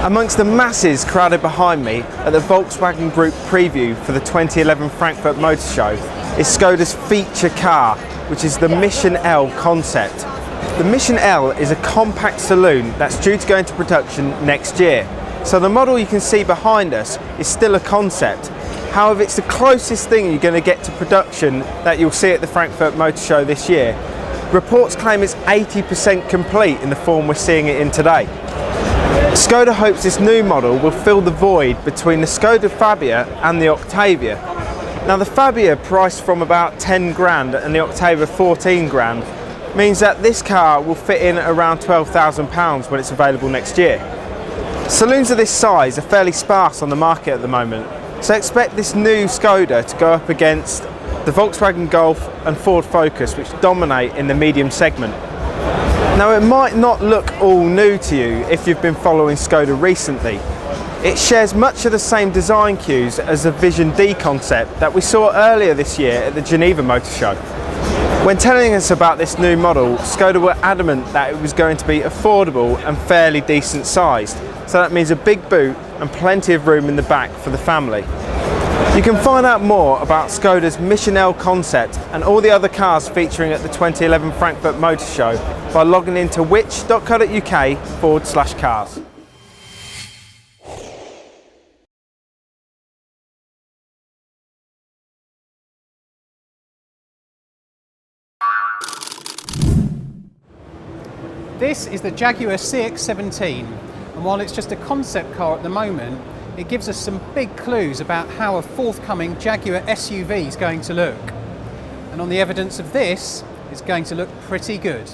Amongst the masses crowded behind me at the Volkswagen Group preview for the 2011 Frankfurt Motor Show is Skoda's feature car, which is the Mission L concept. The Mission L is a compact saloon that's due to go into production next year. So the model you can see behind us is still a concept. However, it's the closest thing you're going to get to production that you'll see at the Frankfurt Motor Show this year. Reports claim it's 80% complete in the form we're seeing it in today. Skoda hopes this new model will fill the void between the Skoda Fabia and the Octavia. Now the Fabia, priced from about 10 grand and the Octavia 14 grand, means that this car will fit in at around £12,000 when it's available next year. Saloons of this size are fairly sparse on the market at the moment, so expect this new Skoda to go up against the Volkswagen Golf and Ford Focus, which dominate in the medium segment. Now it might not look all new to you if you've been following Skoda recently. It shares much of the same design cues as the Vision D concept that we saw earlier this year at the Geneva Motor Show. When telling us about this new model, Skoda were adamant that it was going to be affordable and fairly decent sized. So that means a big boot and plenty of room in the back for the family. You can find out more about Skoda's Mission L concept and all the other cars featuring at the 2011 Frankfurt Motor Show by logging into which.co.uk/cars. This is the Jaguar C-X17, and while it's just a concept car at the moment, it gives us some big clues about how a forthcoming Jaguar SUV is going to look. And on the evidence of this, it's going to look pretty good.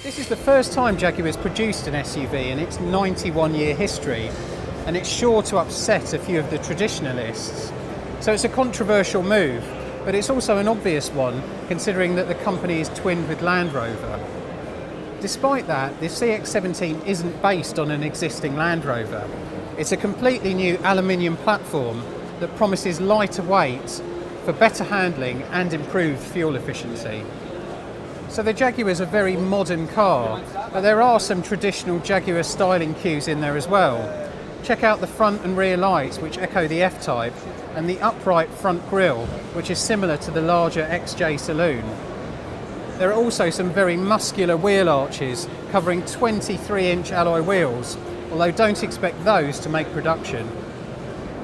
This is the first time Jaguar has produced an SUV in its 91-year history, and it's sure to upset a few of the traditionalists. So it's a controversial move, but it's also an obvious one, considering that the company is twinned with Land Rover. Despite that, the C-X17 isn't based on an existing Land Rover. It's a completely new aluminium platform that promises lighter weight for better handling and improved fuel efficiency. So the Jaguar is a very modern car, but there are some traditional Jaguar styling cues in there as well. Check out the front and rear lights, which echo the F-Type, and the upright front grille, which is similar to the larger XJ saloon. There are also some very muscular wheel arches covering 23-inch alloy wheels, although don't expect those to make production.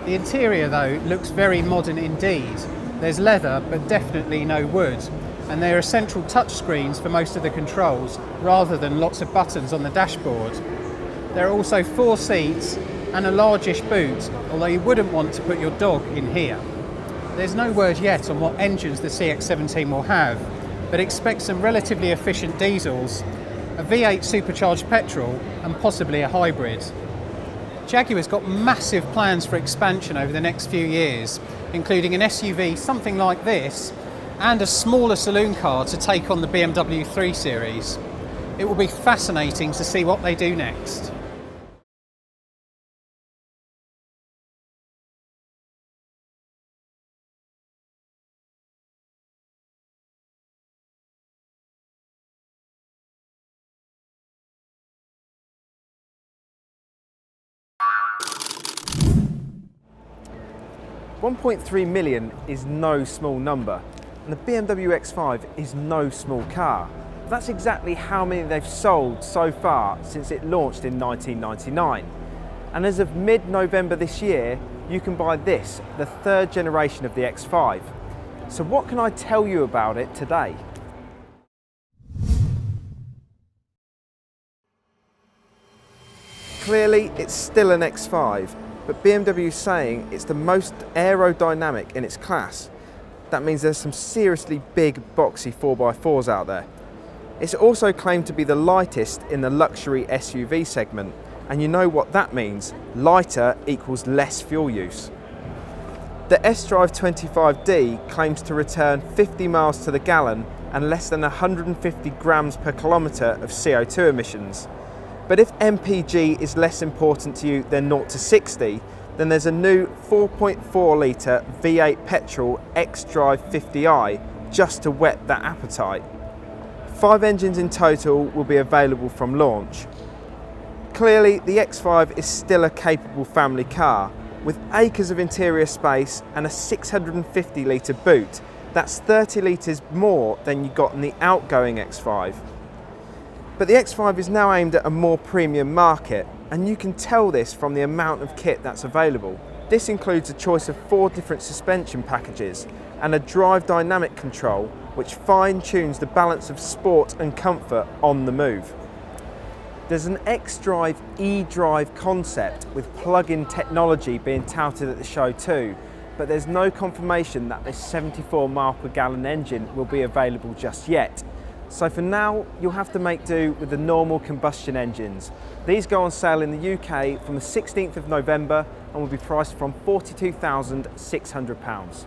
The interior though looks very modern indeed. There's leather but definitely no wood, and there are central touchscreens for most of the controls rather than lots of buttons on the dashboard. There are also 4 seats and a largish boot, although you wouldn't want to put your dog in here. There's no word yet on what engines the C-X17 will have, but expect some relatively efficient diesels, a V8 supercharged petrol and possibly a hybrid. Jaguar's got massive plans for expansion over the next few years, including an SUV something like this and a smaller saloon car to take on the BMW 3 Series. It will be fascinating to see what they do next. $1.3 million is no small number, and the BMW X5 is no small car. That's exactly how many they've sold so far since it launched in 1999. And as of mid-November this year, you can buy this, the 3rd generation of the X5. So what can I tell you about it today? Clearly, it's still an X5, but BMW is saying it's the most aerodynamic in its class. That means there's some seriously big, boxy 4x4s out there. It's also claimed to be the lightest in the luxury SUV segment, and you know what that means. Lighter equals less fuel use. The S-Drive 25D claims to return 50 miles to the gallon and less than 150 grams per kilometre of CO2 emissions. But if MPG is less important to you than 0 to 60, then there's a new 4.4 litre V8 petrol X-Drive 50i just to whet that appetite. 5 engines in total will be available from launch. Clearly, the X5 is still a capable family car, with acres of interior space and a 650 litre boot. That's 30 litres more than you got in the outgoing X5. But the X5 is now aimed at a more premium market, and you can tell this from the amount of kit that's available. This includes a choice of 4 different suspension packages and a drive dynamic control which fine-tunes the balance of sport and comfort on the move. There's an X-Drive e-drive concept with plug-in technology being touted at the show too, but there's no confirmation that this 74 mile per gallon engine will be available just yet. So for now, you'll have to make do with the normal combustion engines. These go on sale in the UK from the 16th of November and will be priced from £42,600.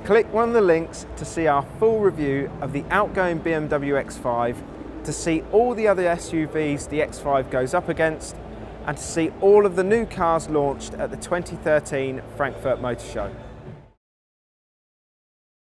Click one of the links to see our full review of the outgoing BMW X5, to see all the other SUVs the X5 goes up against, and to see all of the new cars launched at the 2013 Frankfurt Motor Show.